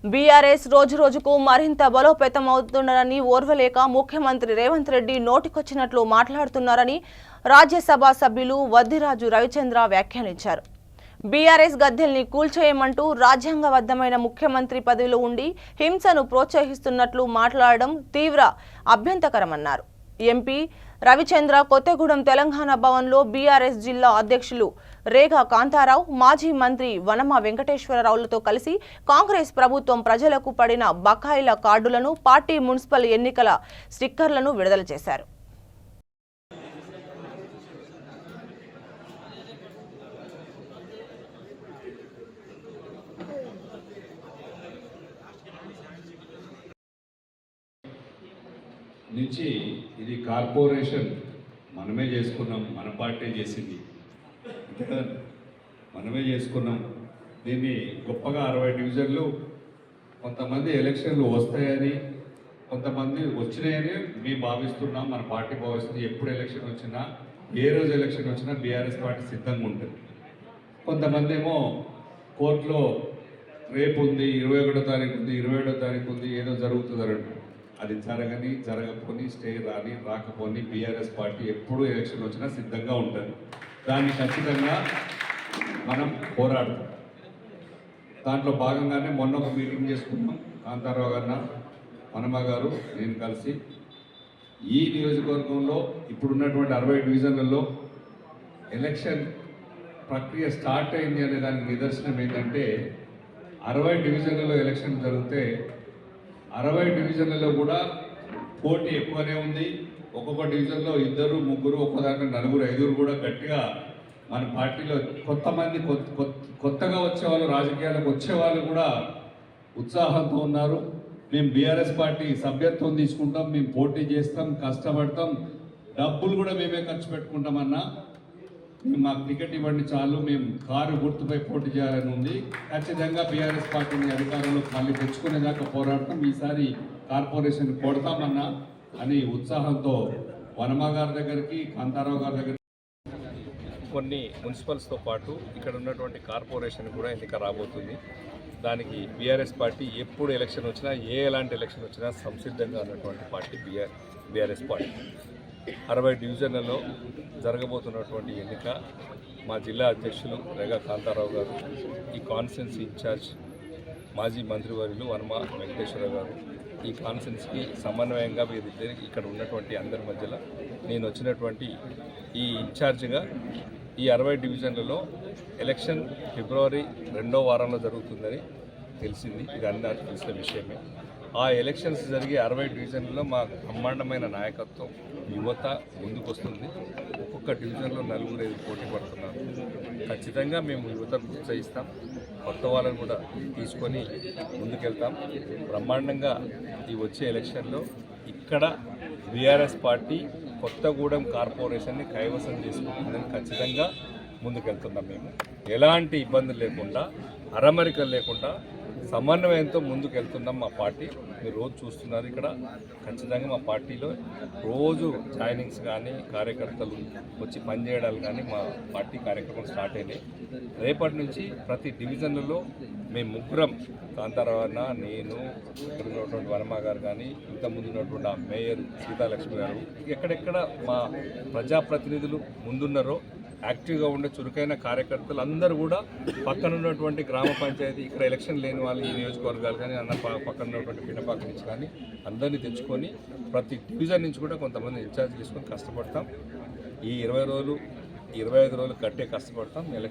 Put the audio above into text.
BRS రోజురోజుకు మరింత బలోపేతమవుతుందని ఓర్వలేక ముఖ్యమంత్రి రేవంత్ రెడ్డి నోటికొచ్చినట్లు మాట్లాడుతున్నారని రాజ్యసభ సభ్యులు వద్దిరాజు రవిచంద్ర వ్యాఖ్యానించారు. బీఆర్ఎస్ గద్దెల్ని కూల్చేయమంటూ రాజ్యాంగబద్ధమైన ముఖ్యమంత్రి పదవిలో ఉండి హింసను ప్రోత్సహిస్తున్నట్లు మాట్లాడడం తీవ్ర అభ్యంతరకరమన్నారు. ఎంపీ రవిచంద్ర కొత్తగూడెం తెలంగాణ భవన్లో బీఆర్ఎస్ జిల్లా అధ్యక్షులు రేగా కాంతారావు, మాజీ మంత్రి వనమ వెంకటేశ్వరరావులతో కలిసి కాంగ్రెస్ ప్రభుత్వం ప్రజలకు పడిన బకాయిల కార్డులను, పార్టీ మున్సిపల్ ఎన్నికల స్టిక్కర్లను విడుదల చేశారు. నుంచి ఇది కార్పొరేషన్ మనమే చేసుకున్నాం, మన పార్టీ చేసింది, మనమే చేసుకున్నాం. దీన్ని గొప్పగా 60 డివిజన్లు కొంతమంది ఎలక్షన్లు వస్తాయని, కొంతమంది వచ్చినాయని మేము భావిస్తున్నాం, మన పార్టీ భావిస్తుంది. ఎప్పుడు ఎలక్షన్ వచ్చినా, ఏ రోజు ఎలక్షన్ వచ్చినా బీఆర్ఎస్ పార్టీ సిద్ధంగా ఉంటుంది. కొంతమంది ఏమో కోర్టులో రేపు ఉంది, 21వ తారీఖు ఉంది, 27వ తారీఖు ఉంది, ఏదో జరుగుతుంది అంటారు. అది జరగకపోని, స్టే రాకపోని బీఆర్ఎస్ పార్టీ ఎప్పుడు ఎలక్షన్ వచ్చినా సిద్ధంగా ఉంటుంది. దాన్ని ఖచ్చితంగా మనం పోరాడతాం. దాంట్లో భాగంగానే మొన్న ఒక మీటింగ్ చేసుకున్నాం. కాంతారావు గారు, వనమ గారు, నేను కలిసి ఈ నియోజకవర్గంలో ఇప్పుడున్నటువంటి 60 డివిజన్లలో ఎలక్షన్ ప్రక్రియ స్టార్ట్ అయింది అనే దానికి నిదర్శనం ఏంటంటే 60 డివిజన్లలో ఎలక్షన్ జరిగితే 60 డివిజన్లలో కూడా పోటీ ఎక్కువనే ఉంది. ఒక్కొక్క డివిజన్లో 2, 3, ఒక్కదాంట్లో 4, 5 కూడా గట్టిగా మన పార్టీలో కొత్తగా వచ్చేవాళ్ళు, రాజకీయాలకు వచ్చేవాళ్ళు కూడా ఉత్సాహంతో ఉన్నారు. మేము బీఆర్ఎస్ పార్టీ సభ్యత్వం తీసుకుంటాం, మేము పోటీ చేస్తాం, కష్టపడతాం, డబ్బులు కూడా మేమే ఖర్చు పెట్టుకుంటామన్నా, మాకు టికెట్ ఇవ్వండి చాలు, మేము కారు గుర్తుపై పోటీ చేయాలని ఉంది. ఖచ్చితంగా బీఆర్ఎస్ పార్టీని అధికారంలో మళ్ళీ తెచ్చుకునేదాకా పోరాడతాం, ఈసారి కార్పొరేషన్ కొడతామన్నా అని ఉత్సాహంతో వనమ గారి దగ్గరికి, కాంతారావు గారి దగ్గరికి, కొన్ని మున్సిపల్స్తో పాటు ఇక్కడ ఉన్నటువంటి కార్పొరేషన్ కూడా ఎన్నిక రాబోతుంది. దానికి బీఆర్ఎస్ పార్టీ ఎప్పుడు ఎలక్షన్ వచ్చినా, ఎలాంటి ఎలక్షన్ వచ్చినా సంసిద్ధంగా ఉన్నటువంటి పార్టీ బీఆర్ఎస్ పార్టీ. 60 డివిజన్లలో జరగబోతున్నటువంటి ఎన్నిక మా జిల్లా అధ్యక్షులు రేగా కాంతారావు గారు, ఈ కాన్స్టిట్యున్సీ ఇన్ఛార్జ్ మాజీ మంత్రివర్యులు వనమ వెంకటేశ్వరరావు గారు, ఈ కాన్స్టిట్యున్సీకి సమన్వయంగా వీరిద్దరు ఇక్కడ ఉన్నటువంటి అందరి మధ్యలో నేను వచ్చినటువంటి ఈ ఇన్ఛార్జిగా ఈ 60 డివిజన్లలో ఎలక్షన్ ఫిబ్రవరి 2వ వారంలో జరుగుతుందని తెలిసింది. ఇది అందరికీ తెలిసిన విషయమే. ఆ ఎలక్షన్స్ జరిగే 60 డివిజన్లలో మా బ్రహ్మాండమైన నాయకత్వం, యువత ముందుకొస్తుంది. ఒక్కొక్క డివిజన్లో 4, 5 పోటీ పడుతున్నారు. ఖచ్చితంగా మేము యువతను ప్రోత్సహిస్తాం, కొత్త వాళ్ళని కూడా తీసుకొని ముందుకెళ్తాం. బ్రహ్మాండంగా ఈ వచ్చే ఎలక్షన్లో ఇక్కడ బీఆర్ఎస్ పార్టీ కొత్తగూడెం కార్పొరేషన్ని కైవసం చేసుకుంటుందని ఖచ్చితంగా ముందుకెళ్తున్నాం. మేము ఎలాంటి ఇబ్బందులు లేకుండా, అరమరికలు లేకుండా సమన్వయంతో ముందుకెళ్తున్నాం. మా పార్టీ మీరు రోజు చూస్తున్నారు. ఇక్కడ ఖచ్చితంగా మా పార్టీలో రోజు జాయినింగ్స్ కానీ, కార్యకర్తలు వచ్చి పనిచేయడాలు కానీ మా పార్టీ కార్యక్రమం స్టార్ట్ అయినాయి. రేపటి నుంచి ప్రతి డివిజన్లలో మేము ముగ్గురం, కాంతారావు అన్న, నేను, ఇక్కడ ఉన్నటువంటి వనమ గారు కానీ, ఇంతకుముందు ఉన్నటువంటి ఆ మేయర్ సీతాలక్ష్మి గారు, ఎక్కడెక్కడ మా ప్రజాప్రతినిధులు ముందున్నారో యాక్టివ్గా ఉండే చురుకైన కార్యకర్తలు అందరూ కూడా పక్కన ఉన్నటువంటి గ్రామ పంచాయతీ, ఇక్కడ ఎలక్షన్ లేని వాళ్ళు ఈ నియోజకవర్గాలు కానీ, పక్కన ఉన్నటువంటి పినపాక నుంచి కానీ అందరినీ తెచ్చుకొని ప్రతి డివిజన్ నుంచి కూడా కొంతమంది ఇన్ఛార్జ్ తీసుకొని కష్టపడతాం. ఈ 20 రోజులు, 25 రోజులు కట్టే కష్టపడతాం. ఎలక్షన్